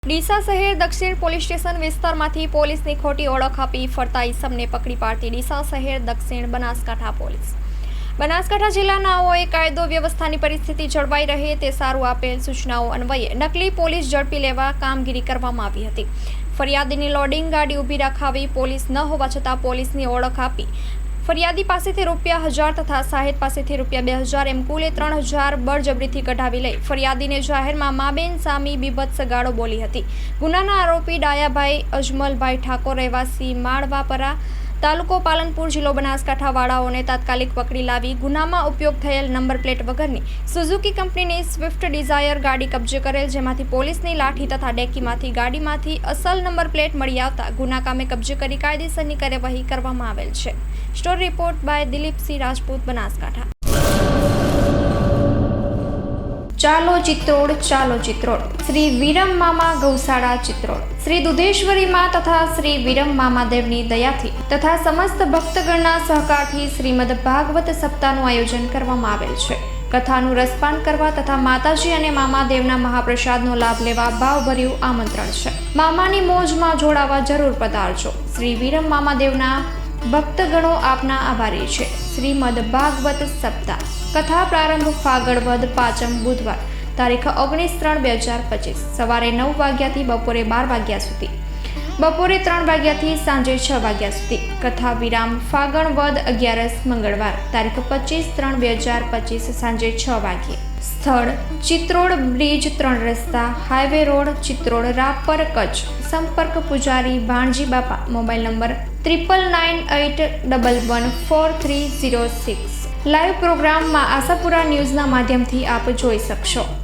ડીસા શહેર દક્ષિણ police station વિસ્તારમાંથી પોલીસની ખોટી ઓળખ આપી ફરતા ઈસમને પકડી પાડતી ડીસા શહેર દક્ષિણ બનાસકાંઠા પોલીસ। બનાસકાંઠા જિલ્લાનાઓએ કાયદો વ્યવસ્થાની પરિસ્થિતિ જળવાઈ રહે તે સારું આપેલ સૂચનાઓ અન્વયે નકલી પોલીસ ઝડપી લેવા કામગીરી કરવામાં આવી હતી। ફરિયાદીની લોડિંગ ગાડી ઊભી રખાવી પોલીસ ન હોવા છતાં પોલીસની ઓળખ આપી ફરિયાદી પાસેથી ₹1000 તથા સાહેબ પાસેથી ₹2000 એમ કુલ 3000 બળજબરીથી કઢાવી લઈ ફરિયાદીને જાહેરમાં માબેન સામી બીભત્સ ગાળો બોલી હતી। ગુનાના આરોપી ડાયાભાઈ અજમલભાઈ ઠાકોર રહેવાસી માળવાપરા તાલુકો પાલનપુર જિલ્લો બનાસકાંઠા વાળાઓને તાત્કાલિક પકડી લાવી ગુનામાં ઉપયોગ થયેલ નંબર પ્લેટ વગરની સુઝુકી કંપનીની સ્વિફ્ટ ડિઝાયર ગાડી કબજે કરેલ, જેમાંથી પોલીસની લાઠી તથા ડેકીમાંથી ગાડીમાંથી અસલ નંબર પ્લેટ મળી આવતા ગુના કામે કબજે કરી કાયદેસરની કાર્યવાહી કરવામાં આવેલ છે। Story report by Dilipsinh Rajput, Banaskantha. ચાલો ચિત્રોડ ચાલો ચિત્રોડ શ્રી વિરમ મામા ગૌશાળા ચિત્રોડ શ્રી દુધેશ્વરી માં તથા શ્રી વિરમ મામાદેવની દયાથી તથા સમસ્ત ભક્તગણના સહકારથી શ્રીમદ ભાગવત સપ્તાહનું આયોજન કરવામાં આવેલ છે। કથાનું રસપાન કરવા તથા માતાજી અને મામાદેવના મહાપ્રસાદનો લાભ લેવા ભાવભર્યું આમંત્રણ છે। મામાની મોજમાં જોડાવા જરૂર પધારજો। શ્રી વિરમ મામાદેવના ભક્તગણો આપના આભારી છે। શ્રીમદ ભાગવત સપ્તાહ કથા પ્રારંભ ફાગણ વદ 5મ બુધવાર તારીખ 19/3/2025 સવારે 9 વાગ્યાથી બપોરે 12 વાગ્યા સુધી, બપોરે 3 વાગ્યાથી સાંજે 6 વાગ્યા સુધી। કથા વિરામ ફાગણ વદ 11 મંગળવાર તારીખ 25/3/2025 સાંજે 6 વાગ્યે। સ્થળ ચિત્રોડ બ્રિજ 3 રસ્તા હાઈવે રોડ ચિત્રોડ રાપર કચ્છ। સંપર્ક પૂજારી ભાણજી બાપા। Mobile number 9981114306। લાઈવ પ્રોગ્રામમાં આશાપુરા ન્યૂઝના માધ્યમથી આપ જોઈ શકશો।